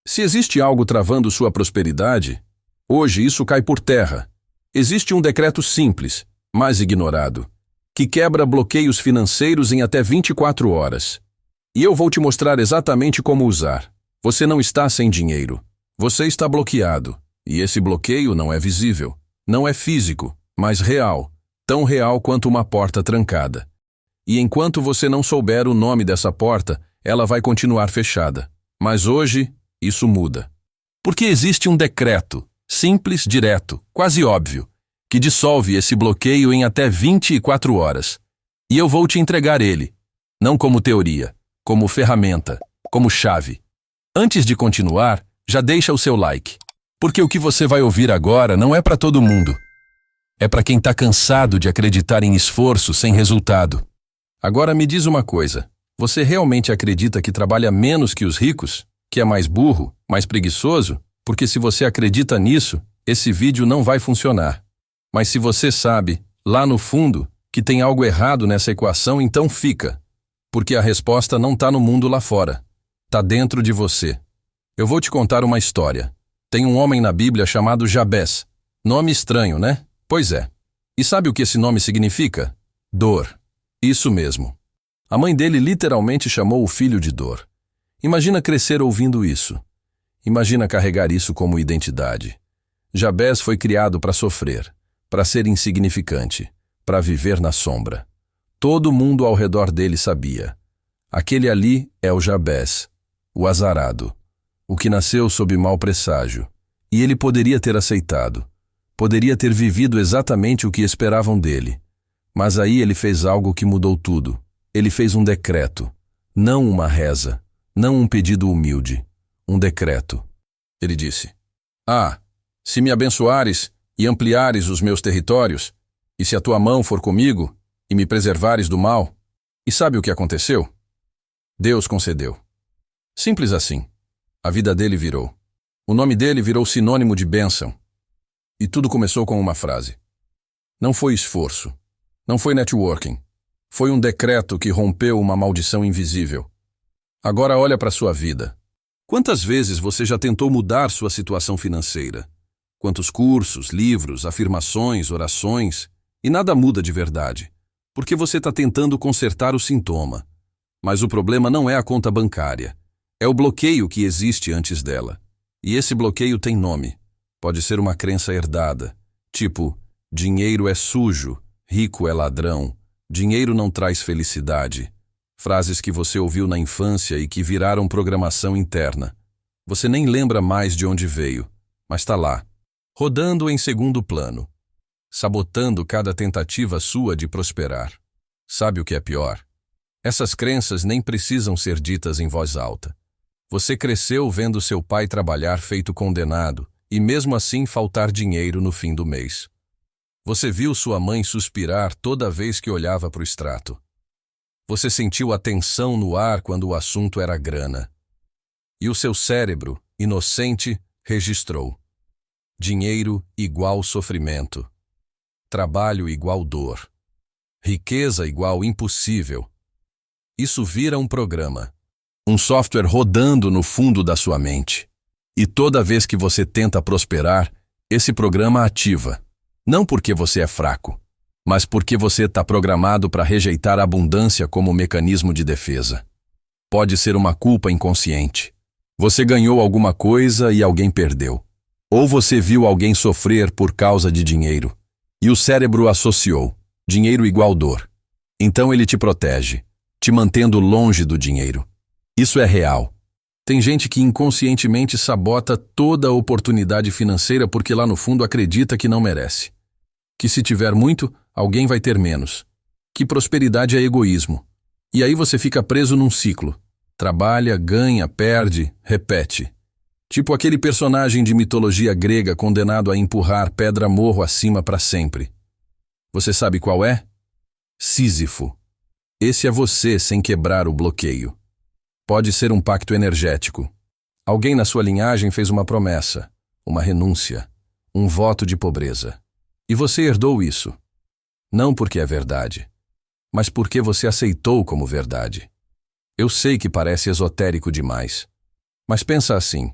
Se existe algo travando sua prosperidade, hoje isso cai por terra. Existe um decreto simples, mas ignorado, que quebra bloqueios financeiros em até 24 horas. E eu vou te mostrar exatamente como usar. Você não está sem dinheiro. Você está bloqueado. E esse bloqueio não é visível. Não é físico, mas real. Tão real quanto uma porta trancada. E enquanto você não souber o nome dessa porta, ela vai continuar fechada. Mas hoje, isso muda. Porque existe um decreto, simples, direto, quase óbvio, que dissolve esse bloqueio em até 24 horas. E eu vou te entregar ele, não como teoria, como ferramenta, como chave. Antes de continuar, já deixa o seu like. Porque o que você vai ouvir agora não é para todo mundo. É para quem está cansado de acreditar em esforço sem resultado. Agora me diz uma coisa, você realmente acredita que trabalha menos que os ricos? Que é mais burro, mais preguiçoso? Porque se você acredita nisso, esse vídeo não vai funcionar. Mas se você sabe, lá no fundo, que tem algo errado nessa equação, então fica. Porque a resposta não está no mundo lá fora. Está dentro de você. Eu vou te contar uma história. Tem um homem na Bíblia chamado Jabez. Nome estranho, né? Pois é. E sabe o que esse nome significa? Dor. Isso mesmo. A mãe dele literalmente chamou o filho de dor. Imagina crescer ouvindo isso. Imagina carregar isso como identidade. Jabez foi criado para sofrer, para ser insignificante, para viver na sombra. Todo mundo ao redor dele sabia. Aquele ali é o Jabez, o azarado, o que nasceu sob mau presságio. E ele poderia ter aceitado. Poderia ter vivido exatamente o que esperavam dele. Mas aí ele fez algo que mudou tudo. Ele fez um decreto, não uma reza. Não um pedido humilde, um decreto. Ele disse, se me abençoares e ampliares os meus territórios, e se a tua mão for comigo, e me preservares do mal. E sabe o que aconteceu? Deus concedeu. Simples assim. A vida dele virou. O nome dele virou sinônimo de bênção. E tudo começou com uma frase. Não foi esforço. Não foi networking. Foi um decreto que rompeu uma maldição invisível. Agora olha para sua vida. Quantas vezes você já tentou mudar sua situação financeira? Quantos cursos, livros, afirmações, orações, e nada muda de verdade, porque você está tentando consertar o sintoma. Mas o problema não é a conta bancária, é o bloqueio que existe antes dela. E esse bloqueio tem nome. Pode ser uma crença herdada, tipo, dinheiro é sujo, rico é ladrão, dinheiro não traz felicidade. Frases que você ouviu na infância e que viraram programação interna. Você nem lembra mais de onde veio, mas está lá, rodando em segundo plano, sabotando cada tentativa sua de prosperar. Sabe o que é pior? Essas crenças nem precisam ser ditas em voz alta. Você cresceu vendo seu pai trabalhar feito condenado e mesmo assim faltar dinheiro no fim do mês. Você viu sua mãe suspirar toda vez que olhava para o extrato. Você sentiu a tensão no ar quando o assunto era grana. E o seu cérebro, inocente, registrou. Dinheiro igual sofrimento. Trabalho igual dor. Riqueza igual impossível. Isso vira um programa. Um software rodando no fundo da sua mente. E toda vez que você tenta prosperar, esse programa ativa. Não porque você é fraco, mas porque você está programado para rejeitar a abundância como mecanismo de defesa. Pode ser uma culpa inconsciente. Você ganhou alguma coisa e alguém perdeu. Ou você viu alguém sofrer por causa de dinheiro. E o cérebro associou. Dinheiro igual dor. Então ele te protege, te mantendo longe do dinheiro. Isso é real. Tem gente que inconscientemente sabota toda a oportunidade financeira porque lá no fundo acredita que não merece. Que se tiver muito, alguém vai ter menos. Que prosperidade é egoísmo. E aí você fica preso num ciclo. Trabalha, ganha, perde, repete. Tipo aquele personagem de mitologia grega condenado a empurrar pedra morro acima para sempre. Você sabe qual é? Sísifo. Esse é você sem quebrar o bloqueio. Pode ser um pacto energético. Alguém na sua linhagem fez uma promessa, uma renúncia, um voto de pobreza. E você herdou isso. Não porque é verdade, mas porque você aceitou como verdade. Eu sei que parece esotérico demais, mas pensa assim,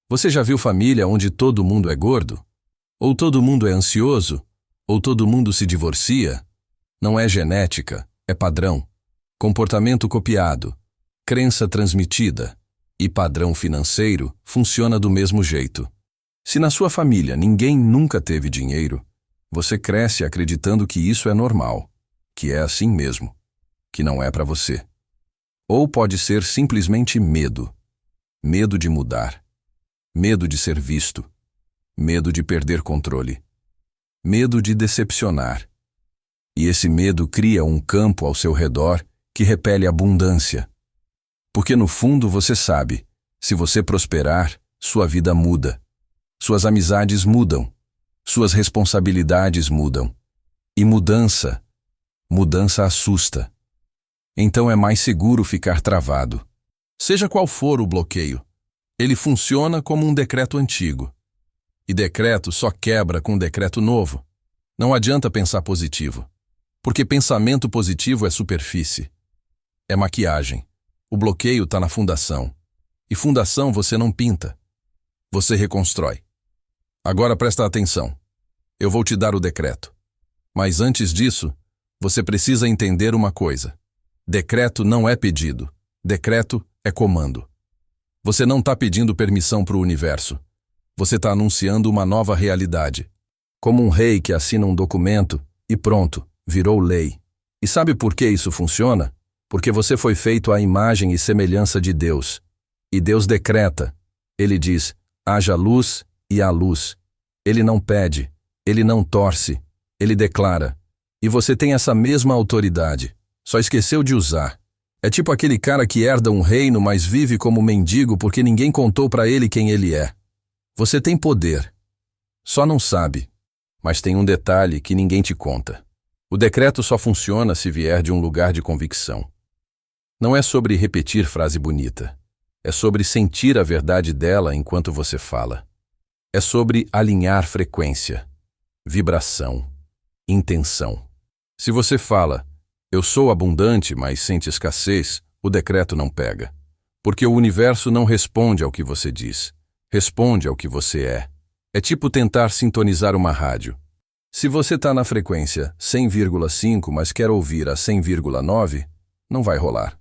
Você já viu família onde todo mundo é gordo? Ou todo mundo é ansioso? Ou todo mundo se divorcia? Não é genética, é padrão. Comportamento copiado, crença transmitida e padrão financeiro funciona do mesmo jeito. Se na sua família ninguém nunca teve dinheiro, você cresce acreditando que isso é normal, que é assim mesmo, que não é para você. Ou pode ser simplesmente medo. Medo de mudar. Medo de ser visto. Medo de perder controle. Medo de decepcionar. E esse medo cria um campo ao seu redor que repele abundância. Porque no fundo você sabe, se você prosperar, sua vida muda. Suas amizades mudam. Suas responsabilidades mudam. E mudança assusta. Então é mais seguro ficar travado. Seja qual for o bloqueio, ele funciona como um decreto antigo. E decreto só quebra com decreto novo. Não adianta pensar positivo, porque pensamento positivo é superfície. É maquiagem. O bloqueio está na fundação. E fundação você não pinta. Você reconstrói. Agora presta atenção. Eu vou te dar o decreto. Mas antes disso, você precisa entender uma coisa. Decreto não é pedido. Decreto é comando. Você não está pedindo permissão para o universo. Você está anunciando uma nova realidade. Como um rei que assina um documento e pronto, virou lei. E sabe por que isso funciona? Porque você foi feito à imagem e semelhança de Deus. E Deus decreta. Ele diz, haja luz e há luz. Ele não pede, ele não torce, ele declara. E você tem essa mesma autoridade, só esqueceu de usar. É tipo aquele cara que herda um reino, mas vive como mendigo porque ninguém contou para ele quem ele é. Você tem poder, só não sabe. Mas tem um detalhe que ninguém te conta. O decreto só funciona se vier de um lugar de convicção. Não é sobre repetir frase bonita. É sobre sentir a verdade dela enquanto você fala. É sobre alinhar frequência, vibração, intenção. Se você fala, eu sou abundante, mas sente escassez, o decreto não pega. Porque o universo não responde ao que você diz. Responde ao que você é. É tipo tentar sintonizar uma rádio. Se você está na frequência 100,5, mas quer ouvir a 100,9, não vai rolar.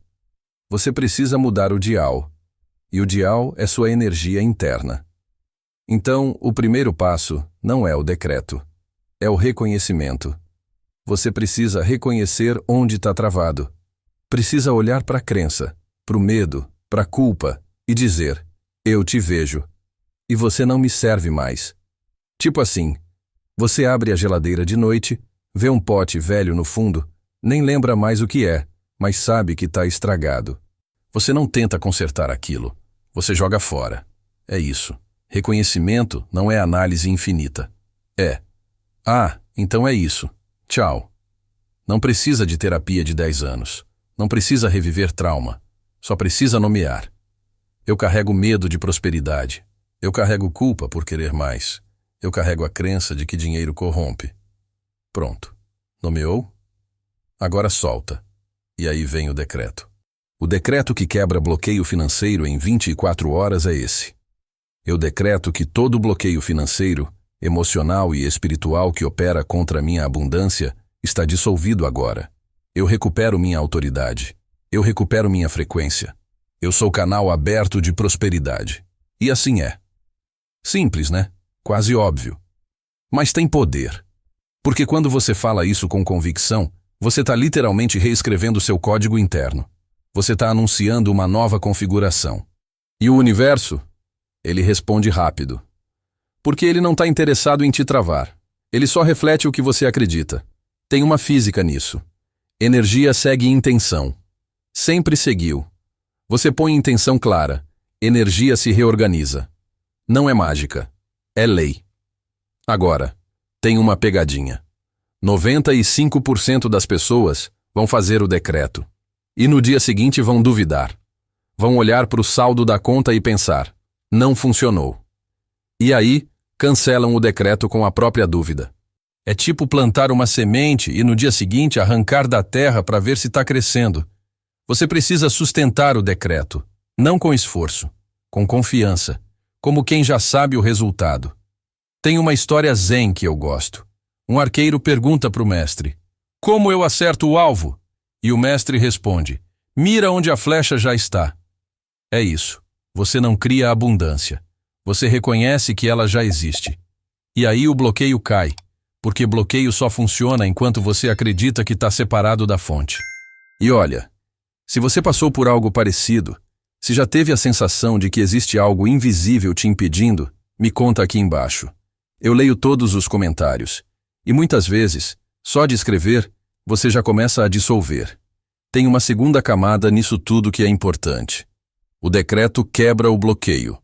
Você precisa mudar o dial. E o dial é sua energia interna. Então, o primeiro passo não é o decreto. É o reconhecimento. Você precisa reconhecer onde está travado. Precisa olhar para a crença, para o medo, para a culpa e dizer, eu te vejo. E você não me serve mais. Tipo assim, você abre a geladeira de noite, vê um pote velho no fundo, nem lembra mais o que é, mas sabe que está estragado. Você não tenta consertar aquilo, você joga fora. É isso. Reconhecimento não é análise infinita. É. Ah, então é isso. Tchau. Não precisa de terapia de 10 anos. Não precisa reviver trauma. Só precisa nomear. Eu carrego medo de prosperidade. Eu carrego culpa por querer mais. Eu carrego a crença de que dinheiro corrompe. Pronto. Nomeou? Agora solta. E aí vem o decreto. O decreto que quebra bloqueio financeiro em 24 horas é esse. Eu decreto que todo bloqueio financeiro, emocional e espiritual que opera contra minha abundância está dissolvido agora. Eu recupero minha autoridade. Eu recupero minha frequência. Eu sou canal aberto de prosperidade. E assim é. Simples, né? Quase óbvio. Mas tem poder. Porque quando você fala isso com convicção, você está literalmente reescrevendo seu código interno. Você está anunciando uma nova configuração. E o universo? Ele responde rápido. Porque ele não está interessado em te travar. Ele só reflete o que você acredita. Tem uma física nisso. Energia segue intenção. Sempre seguiu. Você põe intenção clara. Energia se reorganiza. Não é mágica. É lei. Agora, tem uma pegadinha. 95% das pessoas vão fazer o decreto. E no dia seguinte vão duvidar. Vão olhar para o saldo da conta e pensar, não funcionou. E aí, cancelam o decreto com a própria dúvida. É tipo plantar uma semente e no dia seguinte arrancar da terra para ver se está crescendo. Você precisa sustentar o decreto, não com esforço, com confiança, como quem já sabe o resultado. Tem uma história zen que eu gosto. Um arqueiro pergunta para o mestre: como eu acerto o alvo? E o mestre responde: mira onde a flecha já está. É isso. Você não cria abundância. Você reconhece que ela já existe. E aí o bloqueio cai, porque bloqueio só funciona enquanto você acredita que está separado da fonte. E olha, se você passou por algo parecido, se já teve a sensação de que existe algo invisível te impedindo, me conta aqui embaixo. Eu leio todos os comentários. E muitas vezes, só de escrever, você já começa a dissolver. Tem uma segunda camada nisso tudo que é importante. O decreto quebra o bloqueio.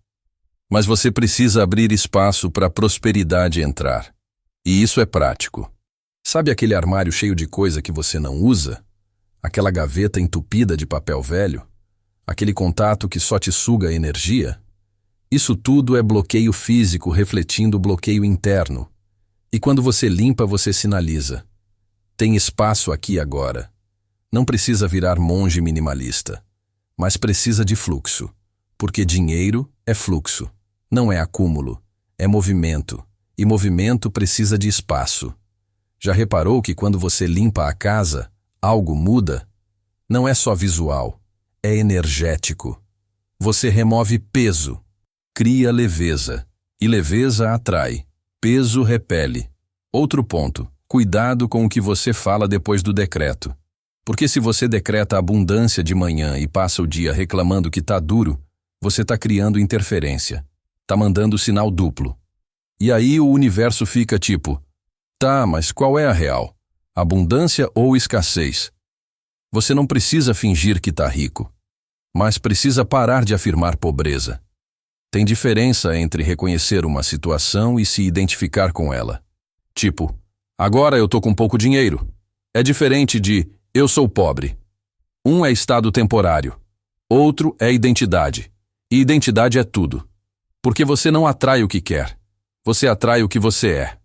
Mas você precisa abrir espaço para a prosperidade entrar. E isso é prático. Sabe aquele armário cheio de coisa que você não usa? Aquela gaveta entupida de papel velho? Aquele contato que só te suga energia? Isso tudo é bloqueio físico refletindo o bloqueio interno. E quando você limpa, você sinaliza: tem espaço aqui agora. Não precisa virar monge minimalista, mas precisa de fluxo, porque dinheiro é fluxo, não é acúmulo, é movimento, e movimento precisa de espaço. Já reparou que quando você limpa a casa, algo muda? Não é só visual, é energético. Você remove peso, cria leveza, e leveza atrai, peso repele. Outro ponto: cuidado com o que você fala depois do decreto. Porque se você decreta abundância de manhã e passa o dia reclamando que tá duro, você tá criando interferência. Tá mandando sinal duplo. E aí o universo fica tipo: tá, mas qual é a real? Abundância ou escassez? Você não precisa fingir que tá rico, mas precisa parar de afirmar pobreza. Tem diferença entre reconhecer uma situação e se identificar com ela. Tipo, agora eu tô com pouco dinheiro. É diferente de eu sou pobre. Um é estado temporário, outro é identidade. E identidade é tudo. Porque você não atrai o que quer, você atrai o que você é.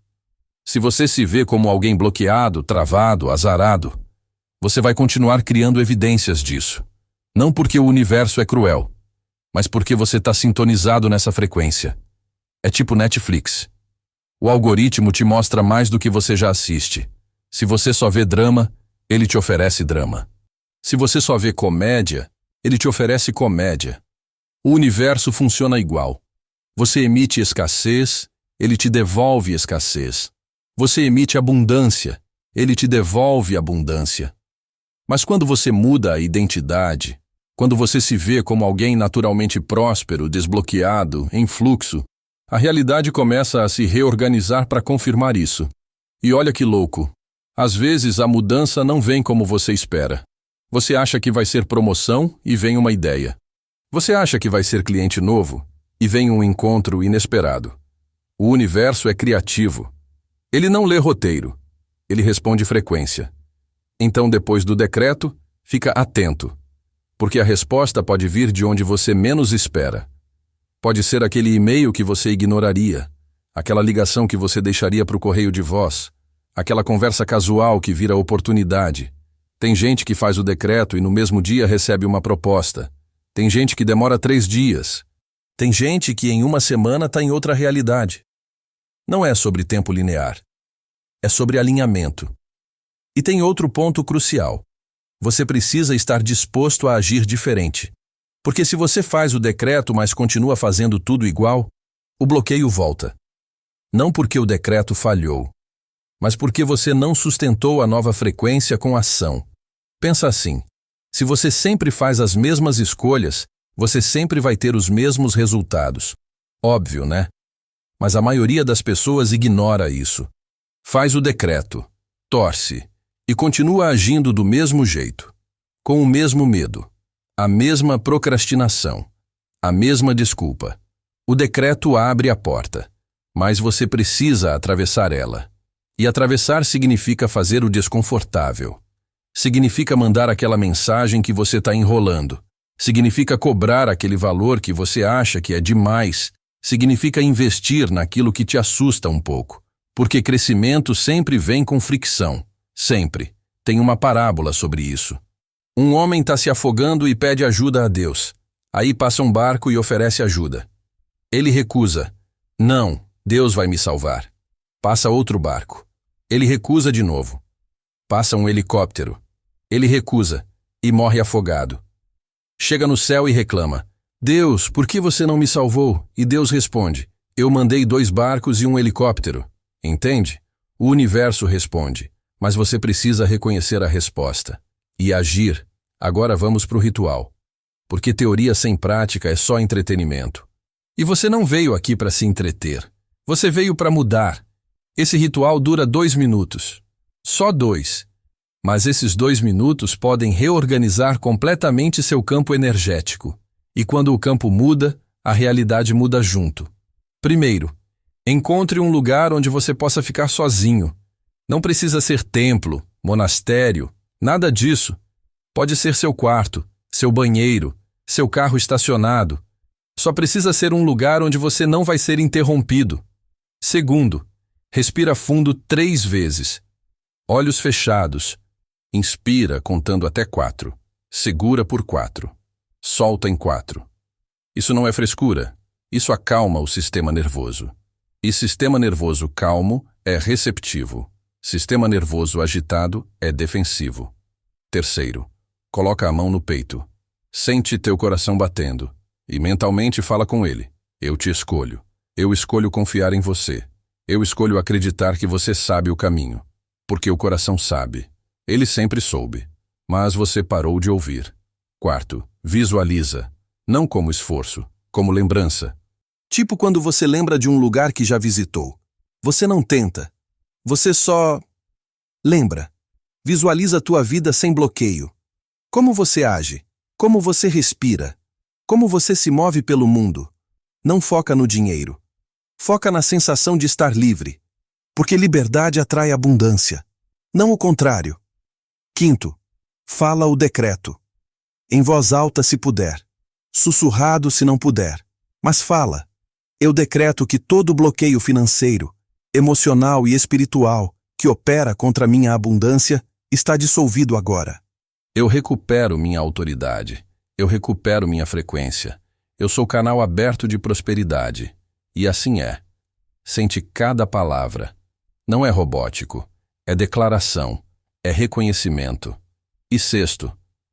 Se você se vê como alguém bloqueado, travado, azarado, você vai continuar criando evidências disso. Não porque o universo é cruel, mas porque você está sintonizado nessa frequência. É tipo Netflix. O algoritmo te mostra mais do que você já assiste. Se você só vê drama, ele te oferece drama. Se você só vê comédia, ele te oferece comédia. O universo funciona igual. Você emite escassez, ele te devolve escassez. Você emite abundância, ele te devolve abundância. Mas quando você muda a identidade, quando você se vê como alguém naturalmente próspero, desbloqueado, em fluxo, a realidade começa a se reorganizar para confirmar isso. E olha que louco. Às vezes a mudança não vem como você espera. Você acha que vai ser promoção e vem uma ideia. Você acha que vai ser cliente novo e vem um encontro inesperado. O universo é criativo. Ele não lê roteiro. Ele responde frequência. Então, depois do decreto, fica atento. Porque a resposta pode vir de onde você menos espera. Pode ser aquele e-mail que você ignoraria, aquela ligação que você deixaria para o correio de voz, aquela conversa casual que vira oportunidade. Tem gente que faz o decreto e no mesmo dia recebe uma proposta. Tem gente que demora 3 dias. Tem gente que em uma semana está em outra realidade. Não é sobre tempo linear. É sobre alinhamento. E tem outro ponto crucial. Você precisa estar disposto a agir diferente. Porque se você faz o decreto, mas continua fazendo tudo igual, o bloqueio volta. Não porque o decreto falhou, mas porque você não sustentou a nova frequência com ação. Pensa assim: se você sempre faz as mesmas escolhas, você sempre vai ter os mesmos resultados. Óbvio, né? Mas a maioria das pessoas ignora isso. Faz o decreto, torce e continua agindo do mesmo jeito, com o mesmo medo, a mesma procrastinação, a mesma desculpa. O decreto abre a porta, mas você precisa atravessar ela. E atravessar significa fazer o desconfortável. Significa mandar aquela mensagem que você está enrolando. Significa cobrar aquele valor que você acha que é demais. Significa investir naquilo que te assusta um pouco. Porque crescimento sempre vem com fricção. Sempre. Tem uma parábola sobre isso. Um homem está se afogando e pede ajuda a Deus. Aí passa um barco e oferece ajuda. Ele recusa. Não, Deus vai me salvar. Passa outro barco. Ele recusa de novo. Passa um helicóptero. Ele recusa e morre afogado. Chega no céu e reclama. Deus, por que você não me salvou? E Deus responde. Eu mandei 2 barcos e um helicóptero. Entende? O universo responde. Mas você precisa reconhecer a resposta. E agir. Agora vamos para o ritual. Porque teoria sem prática é só entretenimento. E você não veio aqui para se entreter. Você veio para mudar. Esse ritual dura 2 minutos. Só 2. Mas esses 2 minutos podem reorganizar completamente seu campo energético. E quando o campo muda, a realidade muda junto. Primeiro, encontre um lugar onde você possa ficar sozinho. Não precisa ser templo, monastério, nada disso. Pode ser seu quarto, seu banheiro, seu carro estacionado. Só precisa ser um lugar onde você não vai ser interrompido. Segundo, respira fundo 3 vezes. Olhos fechados. Inspira contando até 4. Segura por 4. Solta em 4. Isso não é frescura. Isso acalma o sistema nervoso. E sistema nervoso calmo é receptivo. Sistema nervoso agitado é defensivo. Terceiro, coloca a mão no peito. Sente teu coração batendo. E mentalmente fala com ele. Eu te escolho. Eu escolho confiar em você. Eu escolho acreditar que você sabe o caminho. Porque o coração sabe. Ele sempre soube. Mas você parou de ouvir. Quarto, visualiza. Não como esforço, como lembrança. Tipo quando você lembra de um lugar que já visitou. Você não tenta. Você só lembra. Visualiza a tua vida sem bloqueio. Como você age. Como você respira. Como você se move pelo mundo. Não foca no dinheiro. Foca na sensação de estar livre. Porque liberdade atrai abundância. Não o contrário. Quinto, fala o decreto. Em voz alta se puder. Sussurrado se não puder. Mas fala. Eu decreto que todo bloqueio financeiro, emocional e espiritual que opera contra minha abundância está dissolvido agora. Eu recupero minha autoridade. Eu recupero minha frequência. Eu sou canal aberto de prosperidade. E assim é. Sente cada palavra. Não é robótico. É declaração. É reconhecimento. E sexto,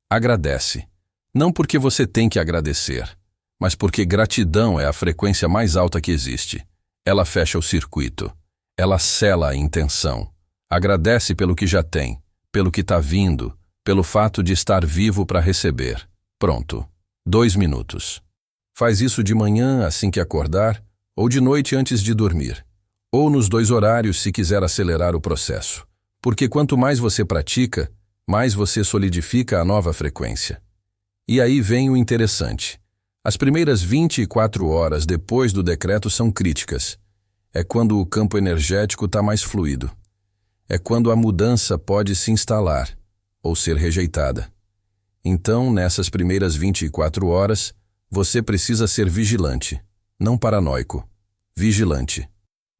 agradece. Não porque você tem que agradecer, mas porque gratidão é a frequência mais alta que existe. Ela fecha o circuito. Ela sela a intenção. Agradece pelo que já tem, pelo que está vindo, pelo fato de estar vivo para receber. Pronto. 2 minutos. Faz isso de manhã assim que acordar, ou de noite antes de dormir. Ou nos 2 horários se quiser acelerar o processo. Porque quanto mais você pratica, mais você solidifica a nova frequência. E aí vem o interessante. As primeiras 24 horas depois do decreto são críticas. É quando o campo energético está mais fluido. É quando a mudança pode se instalar ou ser rejeitada. Então, nessas primeiras 24 horas, você precisa ser vigilante, não paranoico. Vigilante.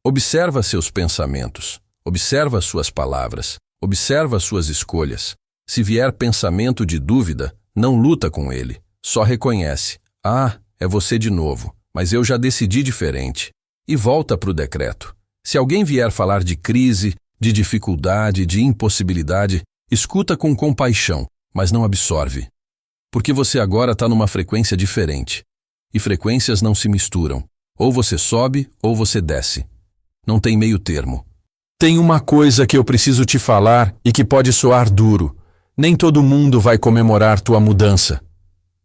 Observa seus pensamentos, observa suas palavras, observa suas escolhas. Se vier pensamento de dúvida, não luta com ele, só reconhece. Ah, é você de novo, mas eu já decidi diferente. E volta para o decreto. Se alguém vier falar de crise, de dificuldade, de impossibilidade, escuta com compaixão, mas não absorve. Porque você agora está numa frequência diferente. E frequências não se misturam. Ou você sobe, ou você desce. Não tem meio termo. Tem uma coisa que eu preciso te falar e que pode soar duro. Nem todo mundo vai comemorar tua mudança.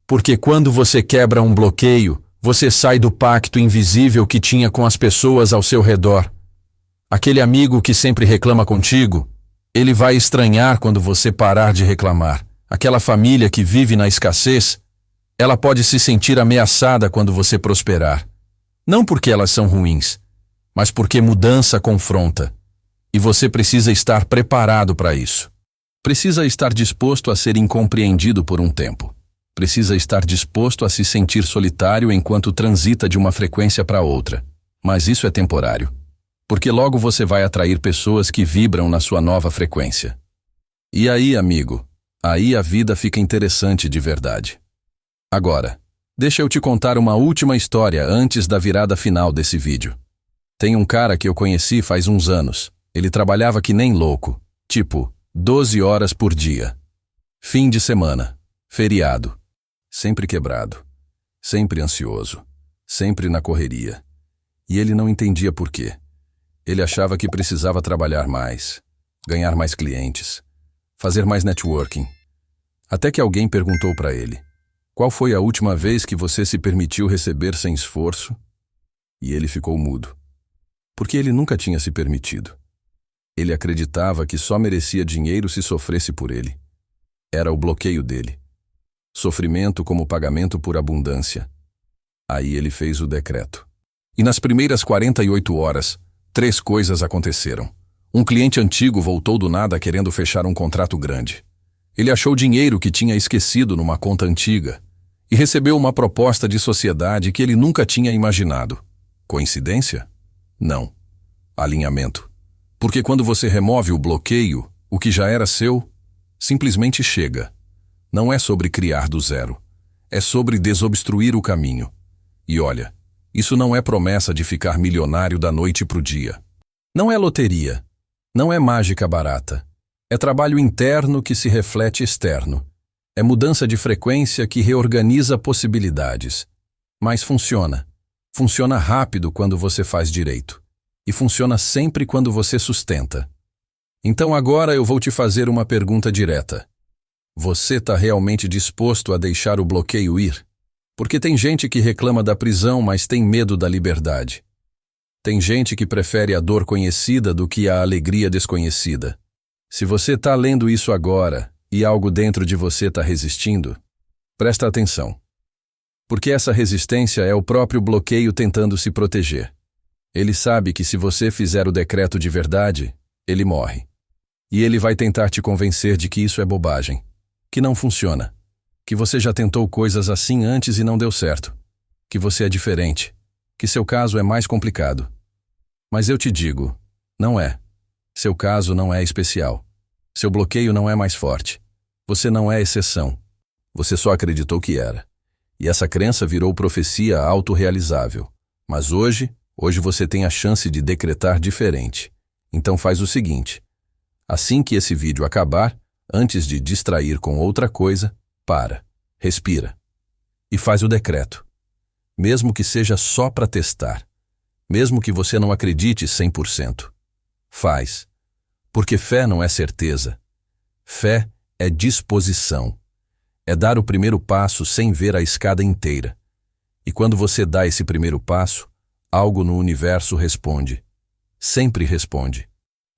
Porque quando você quebra um bloqueio, você sai do pacto invisível que tinha com as pessoas ao seu redor. Aquele amigo que sempre reclama contigo, ele vai estranhar quando você parar de reclamar. Aquela família que vive na escassez, ela pode se sentir ameaçada quando você prosperar. Não porque elas são ruins, mas porque mudança confronta. E você precisa estar preparado para isso. Precisa estar disposto a ser incompreendido por um tempo. Precisa estar disposto a se sentir solitário enquanto transita de uma frequência para outra. Mas isso é temporário. Porque logo você vai atrair pessoas que vibram na sua nova frequência. E aí, amigo, aí a vida fica interessante de verdade. Agora, Deixa eu te contar uma última história antes da virada final desse vídeo. Tem um cara que eu conheci faz uns anos. Ele trabalhava que nem louco, tipo 12 horas por dia. Fim de semana, feriado. Sempre quebrado, sempre ansioso, sempre na correria. E ele não entendia por quê. Ele achava que precisava trabalhar mais, ganhar mais clientes, fazer mais networking. Até que alguém perguntou para ele: qual foi a última vez que você se permitiu receber sem esforço? E ele ficou mudo. Porque ele nunca tinha se permitido. Ele acreditava que só merecia dinheiro se sofresse por ele. Era o bloqueio dele. Sofrimento como pagamento por abundância. Aí ele fez o decreto. E nas primeiras 48 horas, 3 coisas aconteceram. Um cliente antigo voltou do nada querendo fechar um contrato grande. Ele achou dinheiro que tinha esquecido numa conta antiga e recebeu uma proposta de sociedade que ele nunca tinha imaginado. Coincidência? Não. Alinhamento. Porque quando você remove o bloqueio, o que já era seu, simplesmente chega. Não é sobre criar do zero. É sobre desobstruir o caminho. E olha, isso não é promessa de ficar milionário da noite pro dia. Não é loteria. Não é mágica barata. É trabalho interno que se reflete externo. É mudança de frequência que reorganiza possibilidades. Mas funciona. Funciona rápido quando você faz direito. E funciona sempre quando você sustenta. Então agora eu vou te fazer uma pergunta direta. Você está realmente disposto a deixar o bloqueio ir? Porque tem gente que reclama da prisão, mas tem medo da liberdade. Tem gente que prefere a dor conhecida do que a alegria desconhecida. Se você está lendo isso agora e algo dentro de você está resistindo, presta atenção. Porque essa resistência é o próprio bloqueio tentando se proteger. Ele sabe que se você fizer o decreto de verdade, ele morre. E ele vai tentar te convencer de que isso é bobagem, que não funciona, que você já tentou coisas assim antes e não deu certo, que você é diferente, que seu caso é mais complicado. Mas eu te digo, não é. Seu caso não é especial. Seu bloqueio não é mais forte. Você não é exceção. Você só acreditou que era. E essa crença virou profecia autorrealizável. Mas hoje você tem a chance de decretar diferente. Então faz o seguinte. Assim que esse vídeo acabar, antes de distrair com outra coisa, para, respira e faz o decreto. Mesmo que seja só para testar. Mesmo que você não acredite 100%. Faz. Porque fé não é certeza. Fé é disposição. É dar o primeiro passo sem ver a escada inteira. E quando você dá esse primeiro passo, algo no universo responde. Sempre responde.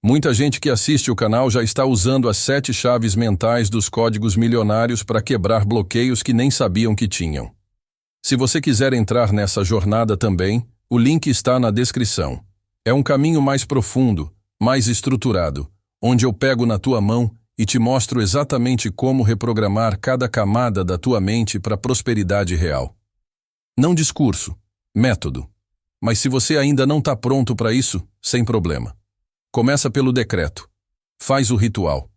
Muita gente que assiste o canal já está usando as 7 chaves mentais dos códigos milionários para quebrar bloqueios que nem sabiam que tinham. Se você quiser entrar nessa jornada também, o link está na descrição. É um caminho mais profundo, mais estruturado, onde eu pego na tua mão e te mostro exatamente como reprogramar cada camada da tua mente para prosperidade real. Não discurso, método. Mas se você ainda não está pronto para isso, sem problema. Começa pelo decreto. Faz o ritual.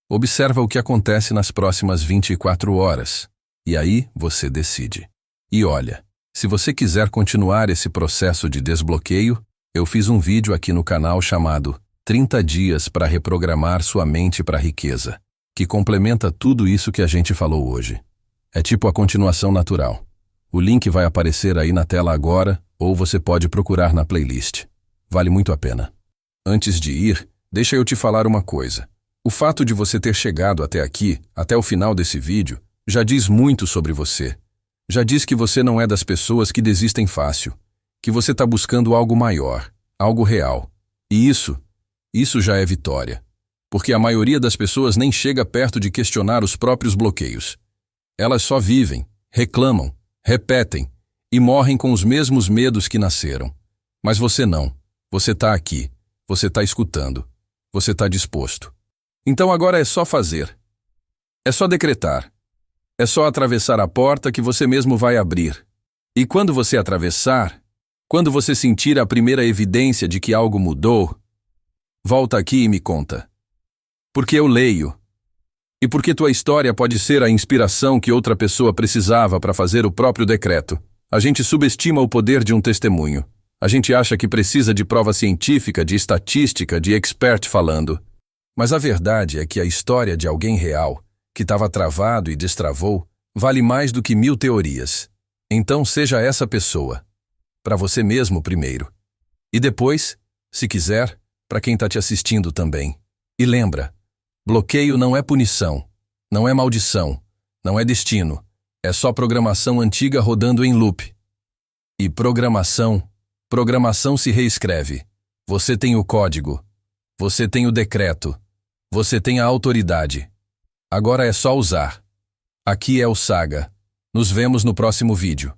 Observa o que acontece nas próximas 24 horas. E aí você decide. E olha, se você quiser continuar esse processo de desbloqueio, eu fiz um vídeo aqui no canal chamado 30 dias para reprogramar sua mente para a riqueza, que complementa tudo isso que a gente falou hoje. É tipo a continuação natural. O link vai aparecer aí na tela agora, ou você pode procurar na playlist. Vale muito a pena. Antes de ir, deixa eu te falar uma coisa. O fato de você ter chegado até aqui, até o final desse vídeo, já diz muito sobre você. Já diz que você não é das pessoas que desistem fácil, que você está buscando algo maior, algo real. E isso já é vitória. Porque a maioria das pessoas nem chega perto de questionar os próprios bloqueios. Elas só vivem, reclamam, repetem e morrem com os mesmos medos que nasceram. Mas você não. Você está aqui. Você está escutando. Você está disposto. Então agora é só fazer. É só decretar. É só atravessar a porta que você mesmo vai abrir. E quando você atravessar, quando você sentir a primeira evidência de que algo mudou, volta aqui e me conta. Porque eu leio. E porque tua história pode ser a inspiração que outra pessoa precisava para fazer o próprio decreto. A gente subestima o poder de um testemunho. A gente acha que precisa de prova científica, de estatística, de expert falando. Mas a verdade é que a história de alguém real, que estava travado e destravou, vale mais do que 1000 teorias. Então seja essa pessoa. Para você mesmo primeiro. E depois, se quiser, para quem está te assistindo também. E lembra, bloqueio não é punição, não é maldição, não é destino. É só programação antiga rodando em loop. E programação se reescreve. Você tem o código. Você tem o decreto. Você tem a autoridade. Agora é só usar. Aqui é o Saga. Nos vemos no próximo vídeo.